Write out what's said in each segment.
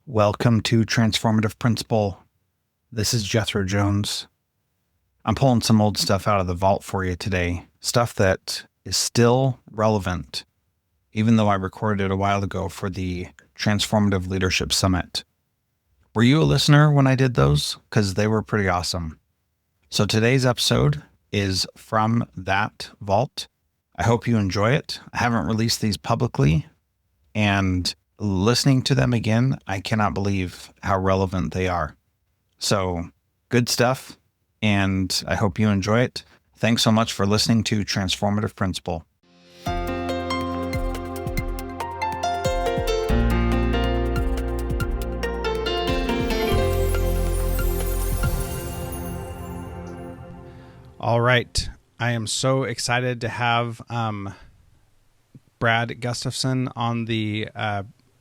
Welcome to Transformative Principal. This is Jethro Jones. I'm pulling some old stuff out of the vault for you today. Stuff that is still relevant, even though I recorded it a while ago for the Transformative Leadership Summit. Were you a listener when I did those? Because they were pretty awesome. So today's episode is from that vault. I hope you enjoy it. I haven't released these publicly, and listening to them again, I cannot believe how relevant they are. So, good stuff, and I hope you enjoy it. Thanks so much for listening to Transformative Principal. All right. I am so excited to have Brad Gustafson on the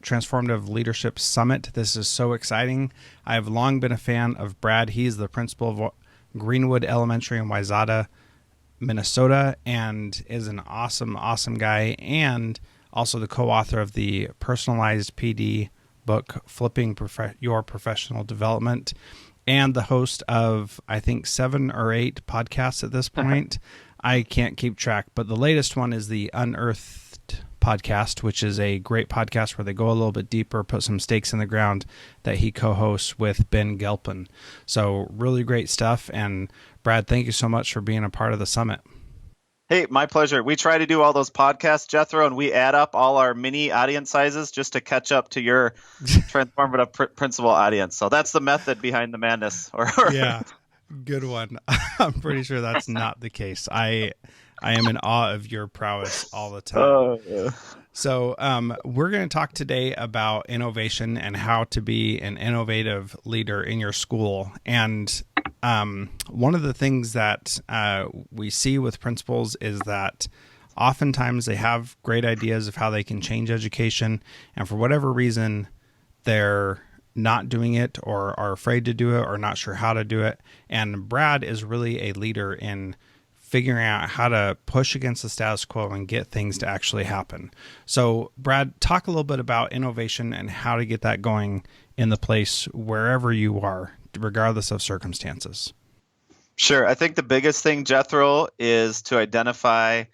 Transformative Leadership Summit. This is so exciting. I have long been a fan of Brad. He's the principal of Greenwood Elementary in Wayzata, Minnesota, and is an awesome guy, and also the co-author of the Personalized PD book, Flipping Your Professional Development, and the host of, I think, 7 or 8 podcasts at this point. I can't keep track, but the latest one is the Unearthed podcast, which is a great podcast where they go a little bit deeper, put some stakes in the ground, that he co-hosts with Ben Gelpin. So really great stuff. And Brad, thank you so much for being a part of the summit. Hey, my pleasure. We try to do all those podcasts, Jethro, and we add up all our mini audience sizes just to catch up to your transformative principal audience. So that's the method behind the madness. Yeah, good one. I'm pretty sure that's not the case. I am in awe of your prowess all the time. Oh, yeah. So we're going to talk today about innovation and how to be an innovative leader in your school. And one of the things that we see with principals is that oftentimes they have great ideas of how they can change education, and for whatever reason, they're not doing it or are afraid to do it or not sure how to do it. And Brad is really a leader in figuring out how to push against the status quo and get things to actually happen. So, Brad, talk a little bit about innovation and how to get that going in the place wherever you are, regardless of circumstances. Sure. I think the biggest thing, Jethro, is to identify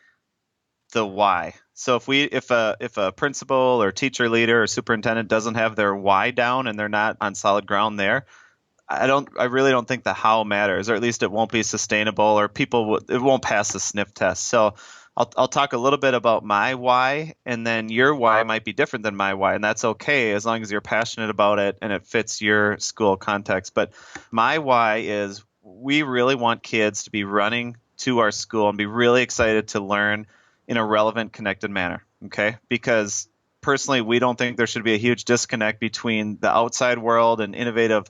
the why. So if a principal or teacher leader or superintendent doesn't have their why down and they're not on solid ground there, I really don't think the how matters, or at least it won't be sustainable, or it won't pass the sniff test. So I'll talk a little bit about my why, and then your why might be different than my why, and that's okay as long as you're passionate about it and it fits your school context. But my why is we really want kids to be running to our school and be really excited to learn in a relevant, connected manner, okay? Because personally, we don't think there should be a huge disconnect between the outside world and innovative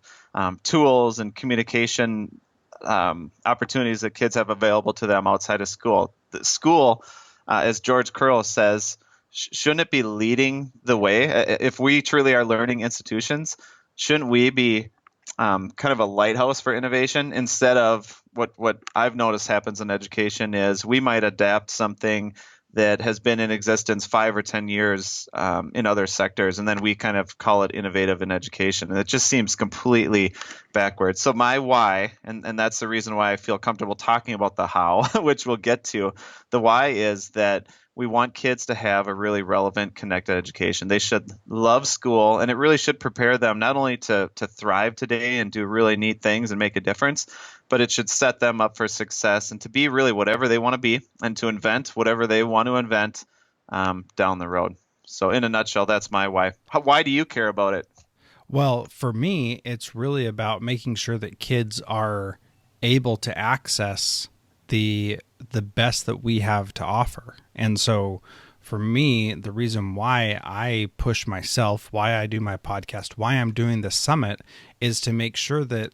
tools and communication opportunities that kids have available to them outside of school. The school, as George Curl says, shouldn't it be leading the way? If we truly are learning institutions, shouldn't we be kind of a lighthouse for innovation instead of what I've noticed happens in education is we might adapt something that has been in existence 5 or 10 years in other sectors, and then we kind of call it innovative in education. And it just seems completely backwards. So my why, and that's the reason why I feel comfortable talking about the how, which we'll get to. The why is that we want kids to have a really relevant, connected education. They should love school, and it really should prepare them not only to thrive today and do really neat things and make a difference, but it should set them up for success and to be really whatever they want to be and to invent whatever they want to invent down the road. So in a nutshell, that's my why. Why do you care about it? Well, for me, it's really about making sure that kids are able to access the best that we have to offer. And so for me, the reason why I push myself, why I do my podcast, why I'm doing the summit is to make sure that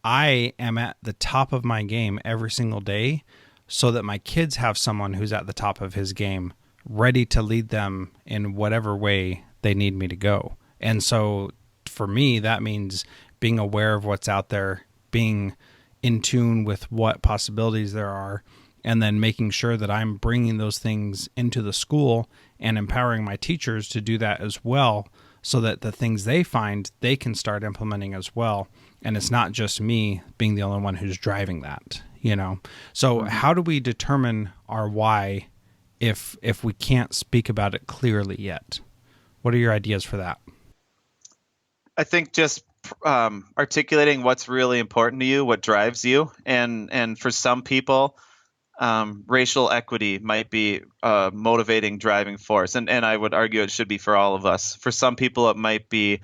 I am at the top of my game every single day so that my kids have someone who's at the top of his game ready to lead them in whatever way they need me to go. And so for me, that means being aware of what's out there, being in tune with what possibilities there are, and then making sure that I'm bringing those things into the school and empowering my teachers to do that as well, so that the things they find, they can start implementing as well. And it's not just me being the only one who's driving that, So how do we determine our why if we can't speak about it clearly yet? What are your ideas for that? I think just articulating what's really important to you, what drives you, and for some people, racial equity might be a motivating driving force, and I would argue it should be for all of us. For some people, it might be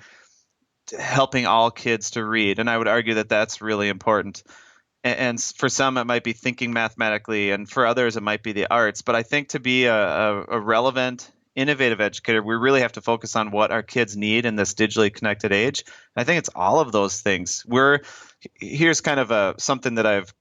helping all kids to read, and I would argue that that's really important. And for some, it might be thinking mathematically, and for others, it might be the arts. But I think to be a relevant, innovative educator, we really have to focus on what our kids need in this digitally connected age. I think it's all of those things. Here's kind of something that I've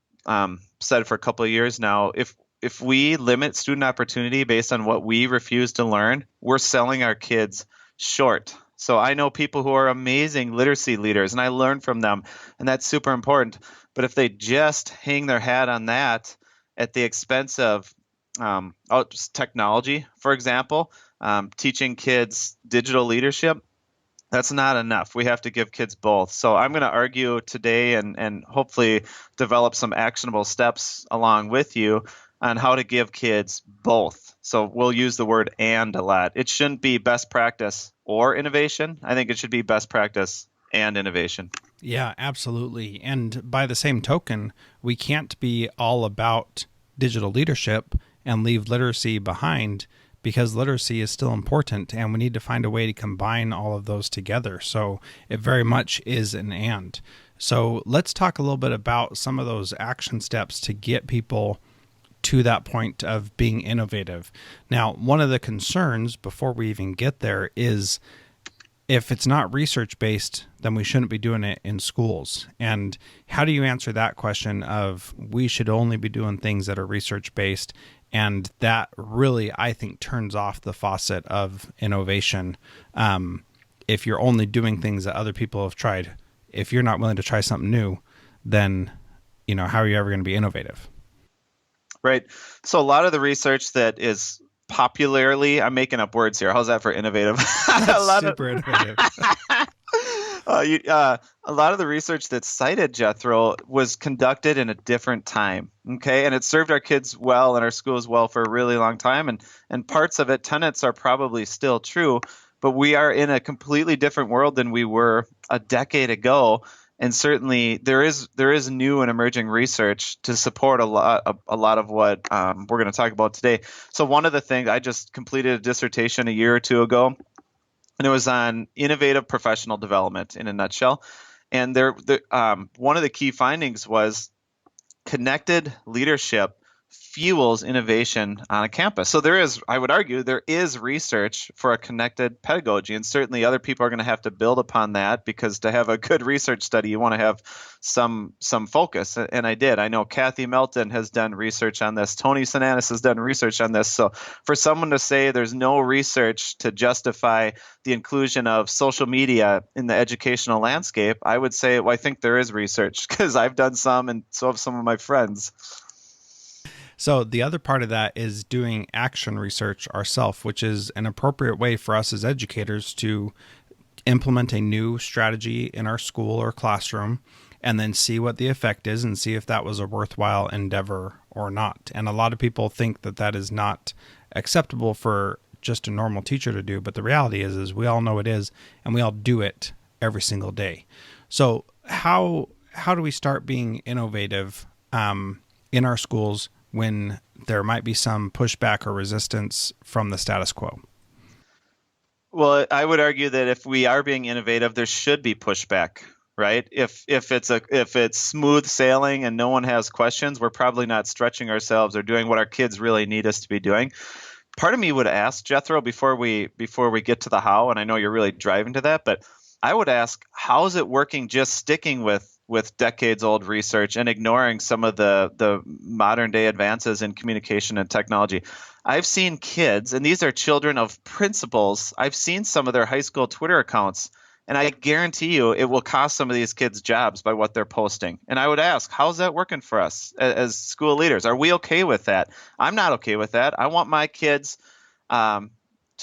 said for a couple of years now. If we limit student opportunity based on what we refuse to learn, we're selling our kids short. So I know people who are amazing literacy leaders, and I learn from them, and that's super important. But if they just hang their hat on that at the expense of just technology, for example, teaching kids digital leadership, that's not enough. We have to give kids both. So I'm going to argue today and hopefully develop some actionable steps along with you on how to give kids both. So we'll use the word "and" a lot. It shouldn't be best practice or innovation. I think it should be best practice and innovation. Yeah, absolutely. And by the same token, we can't be all about digital leadership and leave literacy behind, because literacy is still important, and we need to find a way to combine all of those together. So it very much is an and. So let's talk a little bit about some of those action steps to get people to that point of being innovative. Now, one of the concerns before we even get there is, if it's not research-based, then we shouldn't be doing it in schools. And how do you answer that question of we should only be doing things that are research-based? And that really, I think, turns off the faucet of innovation. If you're only doing things that other people have tried, if you're not willing to try something new, then, how are you ever going to be innovative? Right. So a lot of the research that is popularly, I'm making up words here. How's that for innovative? Super innovative. A lot of the research that's cited, Jethro, was conducted in a different time. Okay. And it served our kids well and our schools well for a really long time. And parts of it, tenets are probably still true, but we are in a completely different world than we were a decade ago. And certainly there is new and emerging research to support a lot of what we're going to talk about today. So one of the things, I just completed a dissertation a year or two ago, and it was on innovative professional development in a nutshell. And one of the key findings was connected leadership fuels innovation on a campus. So I would argue, there is research for a connected pedagogy, and certainly other people are going to have to build upon that, because to have a good research study, you want to have some focus. And I did. I know Kathy Melton has done research on this. Tony Sinanis has done research on this. So for someone to say there's no research to justify the inclusion of social media in the educational landscape, I would say, well, I think there is research, because I've done some, and so have some of my friends. So the other part of that is doing action research ourselves, which is an appropriate way for us as educators to implement a new strategy in our school or classroom, and then see what the effect is and see if that was a worthwhile endeavor or not. And a lot of people think that that is not acceptable for just a normal teacher to do, but the reality is we all know it is, and we all do it every single day. So how do we start being innovative in our schools when there might be some pushback or resistance from the status quo? Well, I would argue that if we are being innovative, there should be pushback, right? If it's smooth sailing and no one has questions, we're probably not stretching ourselves or doing what our kids really need us to be doing. Part of me would ask, Jethro, before we get to the how, and I know you're really driving to that, but I would ask, how is it working just sticking with decades old research and ignoring some of the modern day advances in communication and technology? I've seen kids, and these are children of principals, I've seen some of their high school Twitter accounts, and I guarantee you it will cost some of these kids jobs by what they're posting. And I would ask, how's that working for us as school leaders? Are we okay with that? I'm not okay with that. I want my kids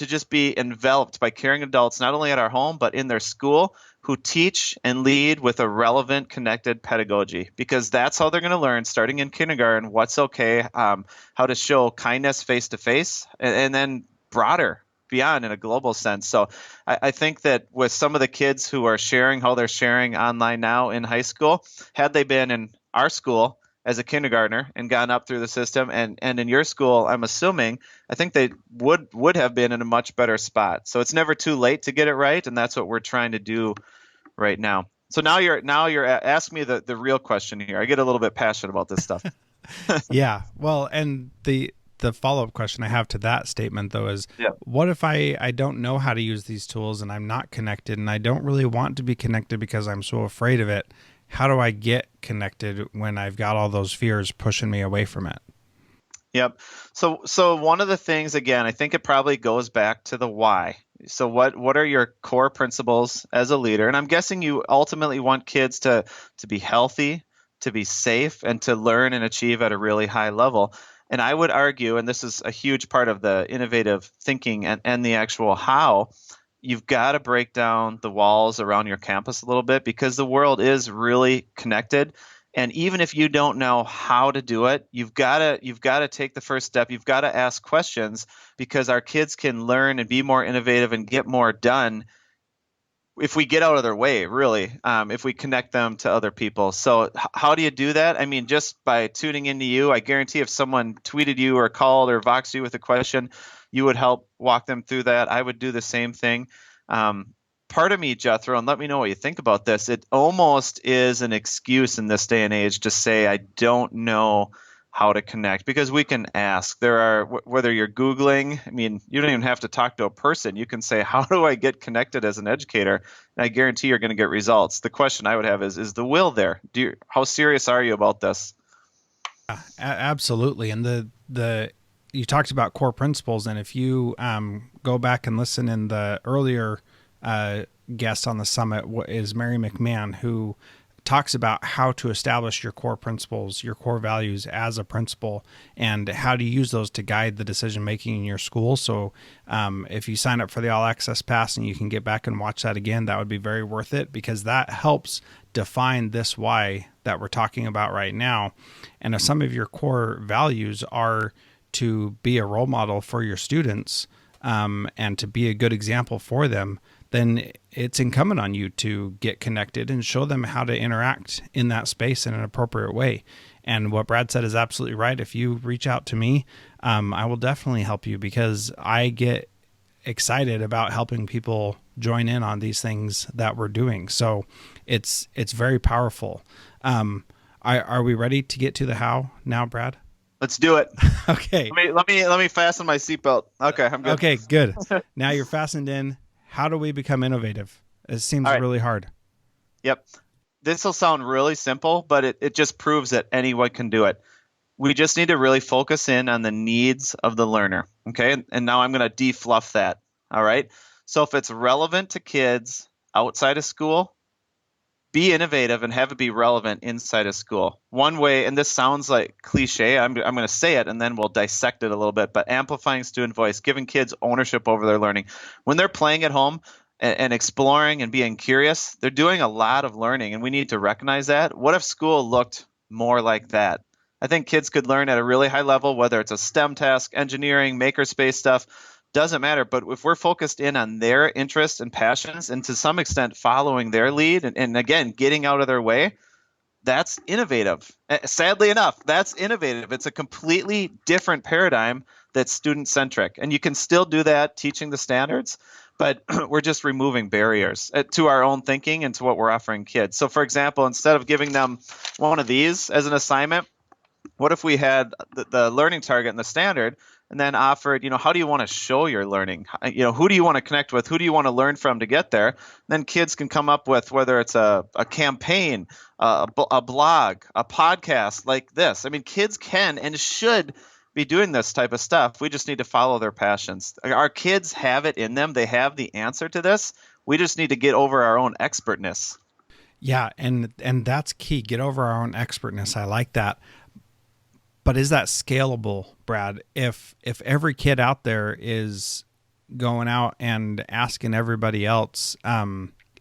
to just be enveloped by caring adults, not only at our home, but in their school, who teach and lead with a relevant, connected pedagogy, because that's how they're going to learn starting in kindergarten what's okay, how to show kindness face to face, and then broader beyond in a global sense. So I think that with some of the kids who are sharing how they're sharing online now in high school, had they been in our school as a kindergartner and gone up through the system, and in your school, I'm assuming, I think they would have been in a much better spot. So it's never too late to get it right, and that's what we're trying to do right now. So now you're asking me the real question here. I get a little bit passionate about this stuff. Yeah. Well, and the follow-up question I have to that statement, though, is what if I don't know how to use these tools and I'm not connected and I don't really want to be connected because I'm so afraid of it? How do I get connected when I've got all those fears pushing me away from it? Yep. So one of the things, again, I think it probably goes back to the why. So what are your core principles as a leader? And I'm guessing you ultimately want kids to be healthy, to be safe, and to learn and achieve at a really high level. And I would argue, and this is a huge part of the innovative thinking and the actual how, you've got to break down the walls around your campus a little bit, because the world is really connected. And even if you don't know how to do it, you've got to take the first step. You've got to ask questions, because our kids can learn and be more innovative and get more done if we get out of their way, really, if we connect them to other people. So how do you do that? I mean, just by tuning into you, I guarantee if someone tweeted you or called or voxed you with a question, you would help walk them through that. I would do the same thing. Part of me, Jethro, and let me know what you think about this, it almost is an excuse in this day and age to say, I don't know how to connect, because we can ask. There are, whether you're Googling, I mean, you don't even have to talk to a person. You can say, how do I get connected as an educator? And I guarantee you're going to get results. The question I would have is the will there? How serious are you about this? Absolutely. And you talked about core principles, and if you go back and listen in the earlier guest on the summit is Mary McMahon, who talks about how to establish your core principles, your core values as a principal, and how to use those to guide the decision making in your school. So if you sign up for the All Access Pass and you can get back and watch that again, that would be very worth it, because that helps define this why that we're talking about right now. And if some of your core values are to be a role model for your students and to be a good example for them, then it's incumbent on you to get connected and show them how to interact in that space in an appropriate way. And what Brad said is absolutely right. If you reach out to me, I will definitely help you, because I get excited about helping people join in on these things that we're doing. So it's very powerful. Are we ready to get to the how now, Brad? Let's do it. Okay. Let me fasten my seatbelt. Okay, I'm good. Okay, good. Now you're fastened in. How do we become innovative? It seems really hard. Yep. This will sound really simple, but it just proves that anyone can do it. We just need to really focus in on the needs of the learner. Okay. And now I'm going to defluff that. All right. So if it's relevant to kids outside of school, be innovative and have it be relevant inside of school. One way, and this sounds like cliche, I'm going to say it and then we'll dissect it a little bit, but amplifying student voice, giving kids ownership over their learning. When they're playing at home and exploring and being curious, they're doing a lot of learning, and we need to recognize that. What if school looked more like that? I think kids could learn at a really high level, whether it's a STEM task, engineering, makerspace stuff, doesn't matter. But if we're focused in on their interests and passions, and to some extent following their lead, and again, getting out of their way, that's innovative. Sadly enough, that's innovative. It's a completely different paradigm that's student-centric. And you can still do that teaching the standards, but we're just removing barriers to our own thinking and to what we're offering kids. So for example, instead of giving them one of these as an assignment, what if we had the learning target and the standard, and then offered, how do you want to show your learning? Who do you want to connect with? Who do you want to learn from to get there? Then kids can come up with, whether it's a campaign, a blog, a podcast like this. I mean, kids can and should be doing this type of stuff. We just need to follow their passions. Our kids have it in them. They have the answer to this. We just need to get over our own expertness. Yeah, and that's key. Get over our own expertness. I like that. But is that scalable, Brad? If every kid out there is going out and asking everybody else,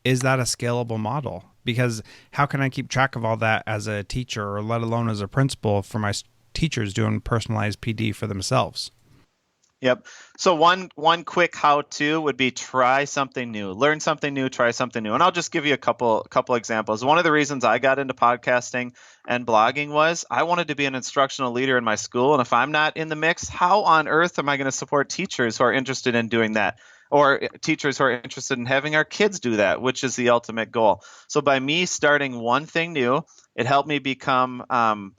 is that a scalable model? Because how can I keep track of all that as a teacher, or let alone as a principal, for my teachers doing personalized PD for themselves? Yep. So one quick how-to would be try something new, learn something new, try something new. And I'll just give you a couple examples. One of the reasons I got into podcasting and blogging was I wanted to be an instructional leader in my school. And if I'm not in the mix, how on earth am I going to support teachers who are interested in doing that? Or teachers who are interested in having our kids do that, which is the ultimate goal. So by me starting one thing new, it helped me become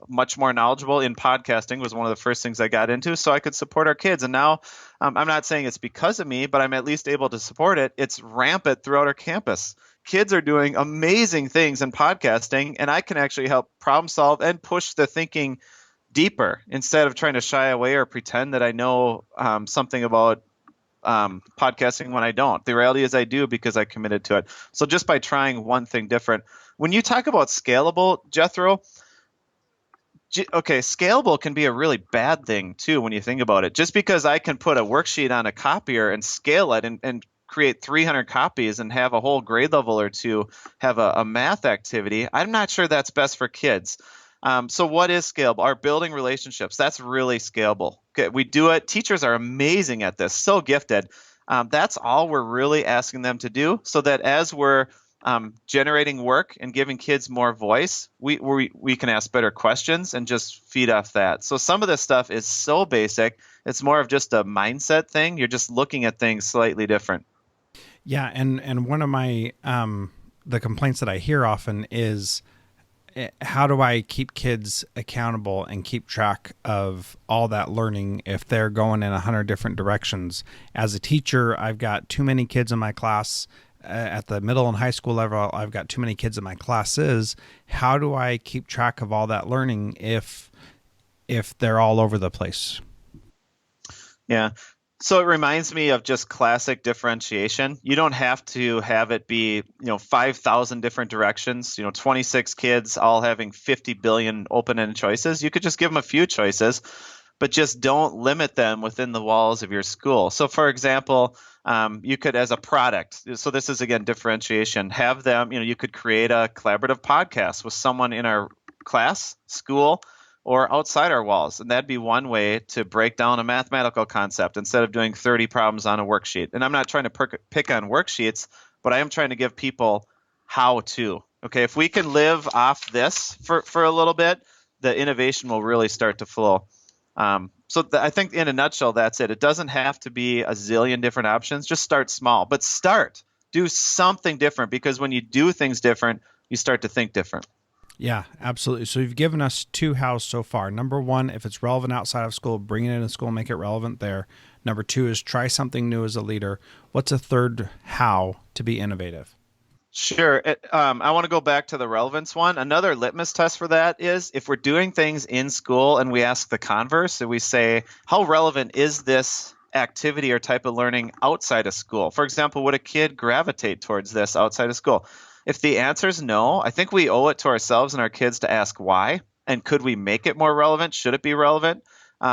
much more knowledgeable in podcasting. Was one of the first things I got into, so I could support our kids. And now I'm not saying it's because of me, but I'm at least able to support it. It's rampant throughout our campus. Kids are doing amazing things in podcasting, and I can actually help problem solve and push the thinking deeper instead of trying to shy away or pretend that I know something about podcasting when I don't. The reality is I do, because I committed to it. So just by trying one thing different. When you talk about scalable, Jethro, okay, scalable can be a really bad thing too when you think about it. Just because I can put a worksheet on a copier and scale it and create 300 copies and have a whole grade level or two have a math activity, I'm not sure that's best for kids. So what is scalable? Our building relationships, that's really scalable. Okay, we do it. Teachers are amazing at this, so gifted. That's all we're really asking them to do, so that as we're generating work and giving kids more voice, we can ask better questions and just feed off that. So some of this stuff is so basic. It's more of just a mindset thing. You're just looking at things slightly different. Yeah, and one of my the complaints that I hear often is, how do I keep kids accountable and keep track of all that learning if they're going in 100 different directions? As a teacher, I've got too many kids in my class. At the middle and high school level, I've got too many kids in my classes. How do I keep track of all that learning if they're all over the place? Yeah. So it reminds me of just classic differentiation. You don't have to have it be, 5,000 different directions, 26 kids all having 50 billion open-ended choices. You could just give them a few choices, but just don't limit them within the walls of your school. So for example, you could, as a product, so this is again differentiation, have them, you could create a collaborative podcast with someone in our class, school, or outside our walls. And that'd be one way to break down a mathematical concept instead of doing 30 problems on a worksheet. And I'm not trying to pick on worksheets, but I am trying to give people how to. Okay, if we can live off this for a little bit, the innovation will really start to flow. I think in a nutshell, that's it. It doesn't have to be a zillion different options. Just start small, but do something different, because when you do things different, you start to think different. Yeah, absolutely. So you've given us two hows so far. Number one, if it's relevant outside of school, bring it into school, make it relevant there. Number two is try something new as a leader. What's a third how to be innovative? Sure. I want to go back to the relevance one. Another litmus test for that is if we're doing things in school and we ask the converse, and we say, how relevant is this activity or type of learning outside of school? For example, would a kid gravitate towards this outside of school? If the answer is no, I think we owe it to ourselves and our kids to ask why, and could we make it more relevant? Should it be relevant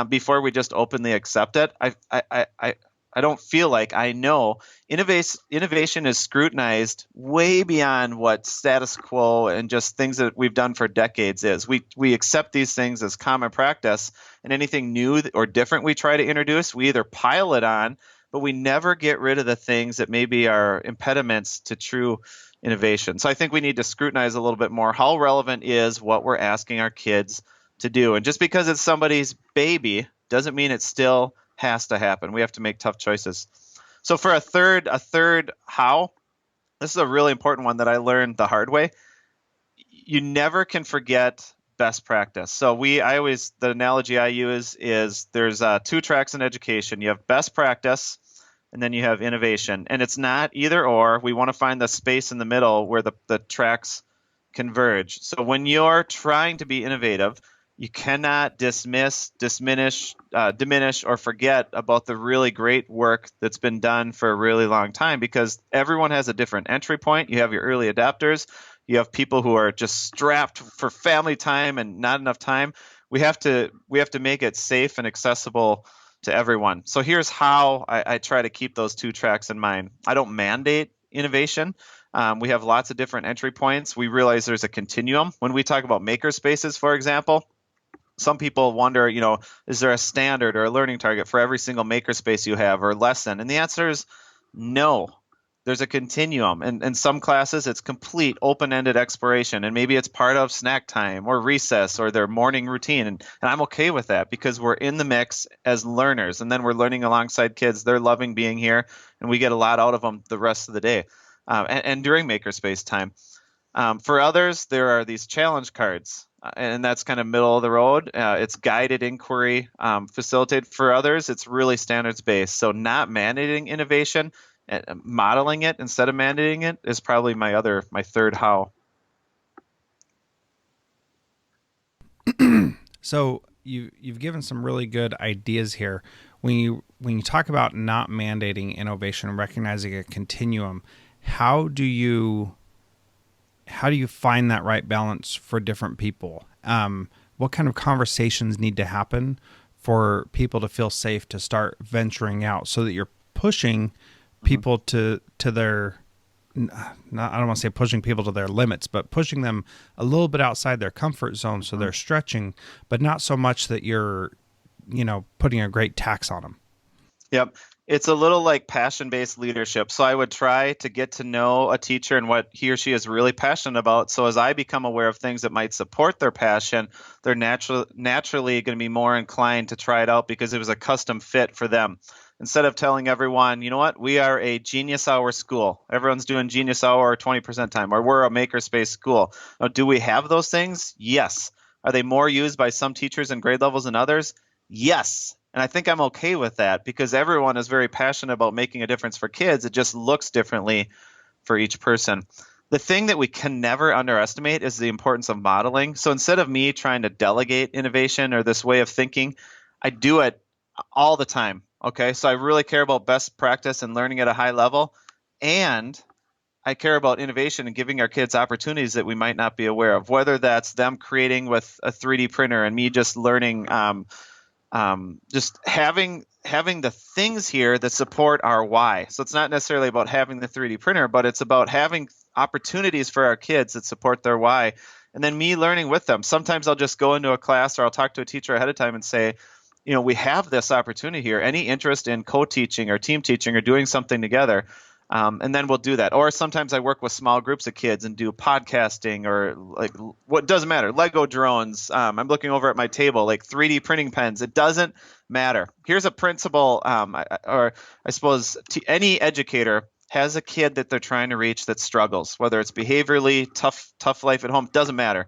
before we just openly accept it? I don't feel like I know. Innovation is scrutinized way beyond what status quo and just things that we've done for decades is. We accept these things as common practice, and anything new or different we try to introduce, we either pile it on, but we never get rid of the things that maybe are impediments to true innovation. So I think we need to scrutinize a little bit more how relevant is what we're asking our kids to do. And just because it's somebody's baby doesn't mean it still has to happen. We have to make tough choices. So for a third how, this is a really important one that I learned the hard way. You never can forget best practice. So the analogy I use is there's two tracks in education. You have best practice, and then you have innovation. And it's not either or. We want to find the space in the middle where the tracks converge. So when you're trying to be innovative, you cannot diminish, or forget about the really great work that's been done for a really long time, because everyone has a different entry point. You have your early adapters. You have people who are just strapped for family time and not enough time. We have to make it safe and accessible to everyone. So here's how I try to keep those two tracks in mind. I don't mandate innovation. We have lots of different entry points. We realize there's a continuum. When we talk about maker spaces, for example, some people wonder, is there a standard or a learning target for every single makerspace you have or lesson? And the answer is no. There's a continuum. And in some classes, it's complete open-ended exploration. And maybe it's part of snack time or recess or their morning routine. And I'm okay with that because we're in the mix as learners. And then we're learning alongside kids. They're loving being here. And we get a lot out of them the rest of the day and during makerspace time. For others, there are these challenge cards. And that's kind of middle of the road. It's guided inquiry, facilitated. For others, it's really standards-based. So not mandating innovation, modeling it instead of mandating it is probably my third how. So you've given some really good ideas here. When you talk about not mandating innovation, recognizing a continuum, how do you find that right balance for different people? What kind of conversations need to happen for people to feel safe to start venturing out so that you're pushing people to their, I don't want to say pushing people to their limits, but pushing them a little bit outside their comfort zone so they're stretching, but not so much that you're, putting a great tax on them. Yep. It's a little like passion-based leadership. So I would try to get to know a teacher and what he or she is really passionate about. So as I become aware of things that might support their passion, they're naturally going to be more inclined to try it out because it was a custom fit for them. Instead of telling everyone, you know what, we are a Genius Hour school. Everyone's doing Genius Hour 20% time, or we're a makerspace school. Now, do we have those things? Yes. Are they more used by some teachers and grade levels than others? Yes. And I think I'm okay with that because everyone is very passionate about making a difference for kids. It just looks differently for each person. The thing that we can never underestimate is the importance of modeling. So instead of me trying to delegate innovation or this way of thinking, I do it all the time. Okay, so I really care about best practice and learning at a high level. And I care about innovation and giving our kids opportunities that we might not be aware of, whether that's them creating with a 3D printer and me just learning just having the things here that support our why. So it's not necessarily about having the 3D printer, but it's about having opportunities for our kids that support their why. And then me learning with them. Sometimes I'll just go into a class or I'll talk to a teacher ahead of time and say, we have this opportunity here. Any interest in co-teaching or team teaching or doing something together? And then we'll do that. Or sometimes I work with small groups of kids and do podcasting or like what doesn't matter. Lego drones. I'm looking over at my table, like 3D printing pens. It doesn't matter. Here's a principle, or I suppose any educator has a kid that they're trying to reach that struggles, whether it's behaviorally, tough life at home, doesn't matter.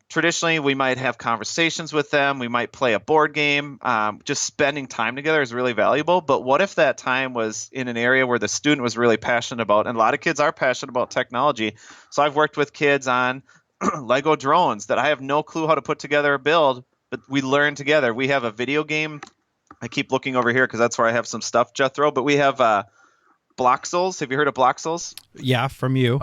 Traditionally, we might have conversations with them. We might play a board game. Just spending time together is really valuable. But what if that time was in an area where the student was really passionate about, and a lot of kids are passionate about technology. So I've worked with kids on Lego drones that I have no clue how to put together or build, but we learn together. We have a video game. I keep looking over here because that's where I have some stuff, Jethro. But we have Bloxels. Have you heard of Bloxels? Yeah, from you.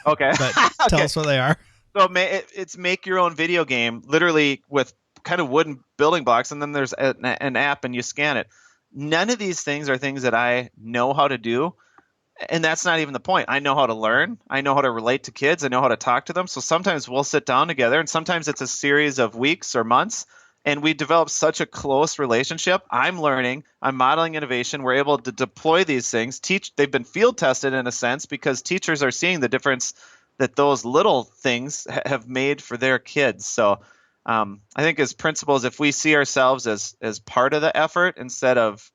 Okay. But tell us what they are. So it's make your own video game, literally with kind of wooden building blocks, and then there's an app and you scan it. None of these things are things that I know how to do, and that's not even the point. I know how to learn. I know how to relate to kids. I know how to talk to them. So sometimes we'll sit down together, and sometimes it's a series of weeks or months, and we develop such a close relationship. I'm learning. I'm modeling innovation. We're able to deploy these things. They've been field tested in a sense because teachers are seeing the difference that those little things have made for their kids. So I think as principals, if we see ourselves as part of the effort instead of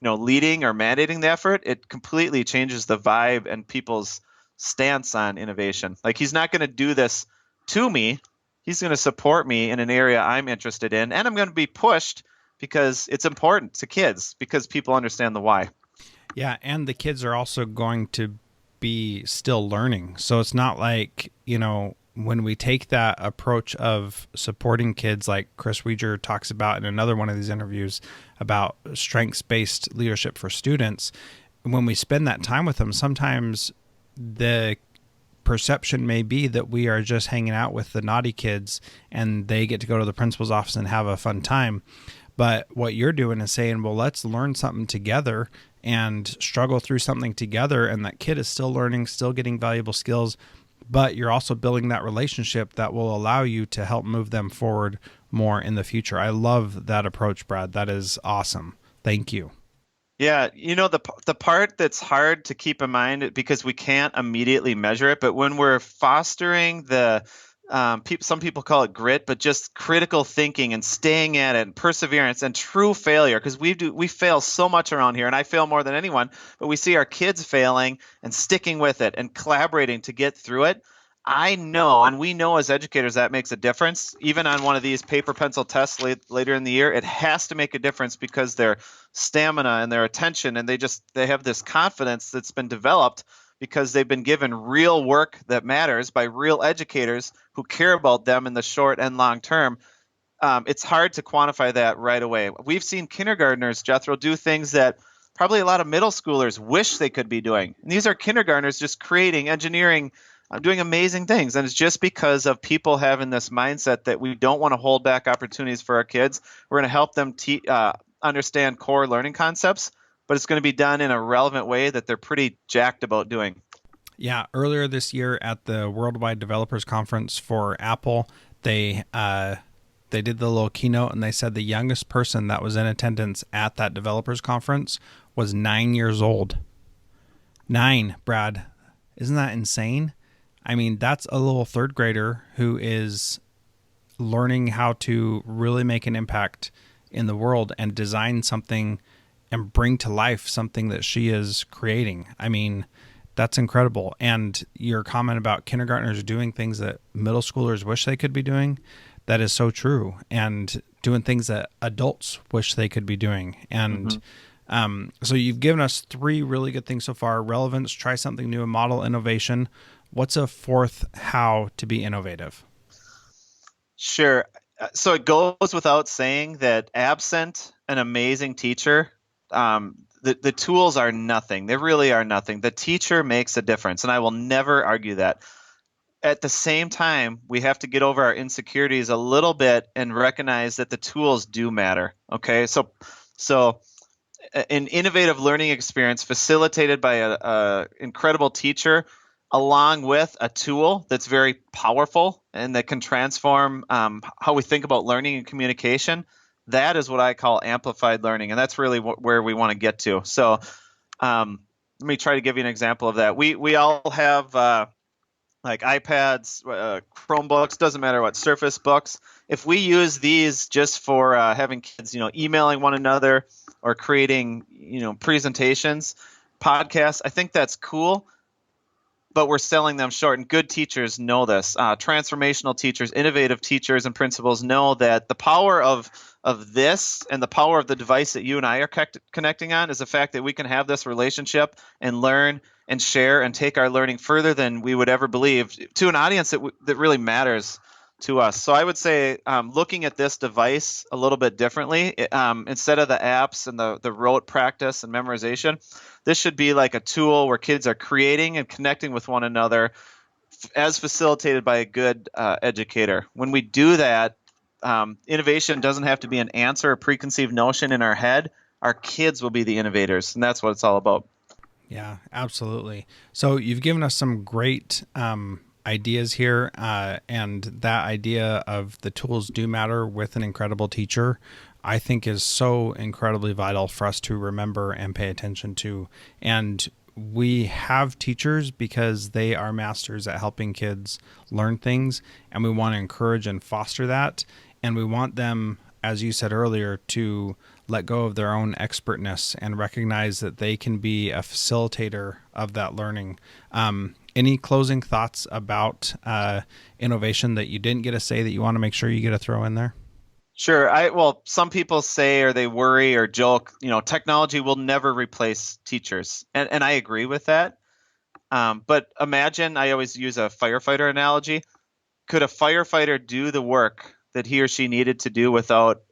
leading or mandating the effort, it completely changes the vibe and people's stance on innovation. Like he's not going to do this to me. He's going to support me in an area I'm interested in, and I'm going to be pushed because it's important to kids because people understand the why. Yeah, and the kids are also going to be still learning. So it's not like, when we take that approach of supporting kids like Chris Weger talks about in another one of these interviews about strengths-based leadership for students, when we spend that time with them, sometimes the perception may be that we are just hanging out with the naughty kids and they get to go to the principal's office and have a fun time. But what you're doing is saying, well, let's learn something together and struggle through something together. And that kid is still learning, still getting valuable skills, but you're also building that relationship that will allow you to help move them forward more in the future. I love that approach, Brad. That is awesome. Thank you. Yeah, the part that's hard to keep in mind because we can't immediately measure it, but when we're fostering the some people call it grit, but just critical thinking and staying at it and perseverance and true failure, because we fail so much around here, and I fail more than anyone, but we see our kids failing and sticking with it and collaborating to get through it. I know, and we know as educators that makes a difference. Even on one of these paper pencil tests later in the year, it has to make a difference because their stamina and their attention, and they have this confidence that's been developed because they've been given real work that matters by real educators who care about them in the short and long term. It's hard to quantify that right away. We've seen kindergartners, Jethro, do things that probably a lot of middle schoolers wish they could be doing. And these are kindergartners just creating, engineering, doing amazing things. And it's just because of people having this mindset that we don't want to hold back opportunities for our kids. We're going to help them understand core learning concepts, but it's going to be done in a relevant way that they're pretty jacked about doing. Yeah, earlier this year at the Worldwide Developers Conference for Apple, they did the little keynote, and they said the youngest person that was in attendance at that developers conference was 9 years old. 9, Brad. Isn't that insane? I mean, that's a little third grader who is learning how to really make an impact in the world and design something and bring to life something that she is creating. I mean, that's incredible. And your comment about kindergartners doing things that middle schoolers wish they could be doing, that is so true. And doing things that adults wish they could be doing. And so you've given us 3 really good things so far: relevance, try something new, and model innovation. What's a 4th how to be innovative? Sure. So it goes without saying that absent an amazing teacher, the tools are nothing. They really are nothing. The teacher makes a difference, and I will never argue that. At the same time, we have to get over our insecurities a little bit and recognize that the tools do matter. Okay, so an innovative learning experience facilitated by a incredible teacher, along with a tool that's very powerful and that can transform how we think about learning and communication. That is what I call amplified learning, and that's really where we want to get to. So let me try to give you an example of that. We all have like iPads, Chromebooks, doesn't matter what, Surface Books. If we use these just for having kids, emailing one another or creating, presentations, podcasts, I think that's cool, but we're selling them short. And good teachers know this. Transformational teachers, innovative teachers and principals know that the power of this and the power of the device that you and I are connecting on is the fact that we can have this relationship and learn and share and take our learning further than we would ever believe to an audience that really matters to us. So I would say looking at this device a little bit differently, instead of the apps and the rote practice and memorization, this should be like a tool where kids are creating and connecting with one another as facilitated by a good educator. When we do that, innovation doesn't have to be an answer or preconceived notion in our head. Our kids will be the innovators, and that's what it's all about. Yeah, absolutely. So you've given us some great ideas here, and that idea of the tools do matter with an incredible teacher, I think is so incredibly vital for us to remember and pay attention to. And we have teachers because they are masters at helping kids learn things, and we want to encourage and foster that. And we want them, as you said earlier, to let go of their own expertness and recognize that they can be a facilitator of that learning. Any closing thoughts about innovation that you didn't get to say that you want to make sure you get to throw in there? Sure. Well, some people say, or they worry or joke, technology will never replace teachers. And I agree with that. But imagine, I always use a firefighter analogy. Could a firefighter do the work that he or she needed to do without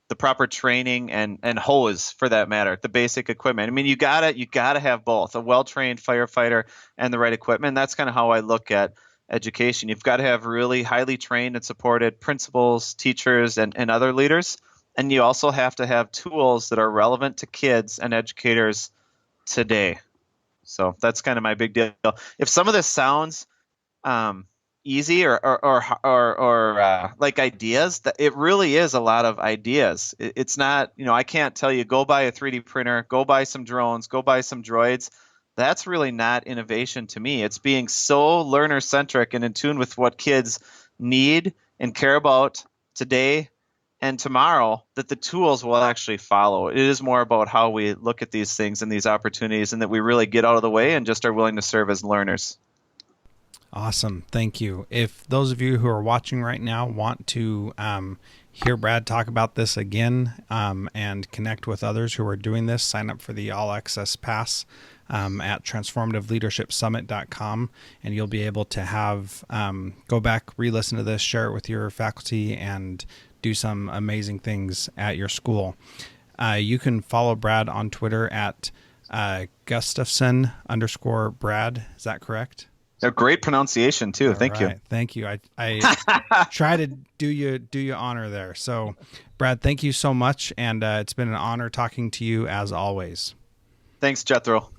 the proper training and hose, for that matter, the basic equipment? I mean, you gotta have both, a well-trained firefighter and the right equipment. That's kind of how I look at education. You've got to have really highly trained and supported principals, teachers, and other leaders. and you also have to have tools that are relevant to kids and educators today. So that's kind of my big deal. If some of this sounds easy or like ideas, that it really is a lot of ideas. It's not, I can't tell you go buy a 3D printer, go buy some drones, go buy some droids. That's really not innovation to me. It's being so learner centric and in tune with what kids need and care about today and tomorrow, that the tools will actually follow. It is more about how we look at these things and these opportunities, and that we really get out of the way and just are willing to serve as learners. Awesome. Thank you. If those of you who are watching right now want to hear Brad talk about this again and connect with others who are doing this, sign up for the All Access Pass at transformativeleadershipsummit.com, and you'll be able to have go back, re-listen to this, share it with your faculty, and do some amazing things at your school. You can follow Brad on Twitter at Gustafson_Brad. Is that correct? A great pronunciation too. Thank you. Thank you. I try to do you honor there. So, Brad, thank you so much, and it's been an honor talking to you as always. Thanks, Jethro.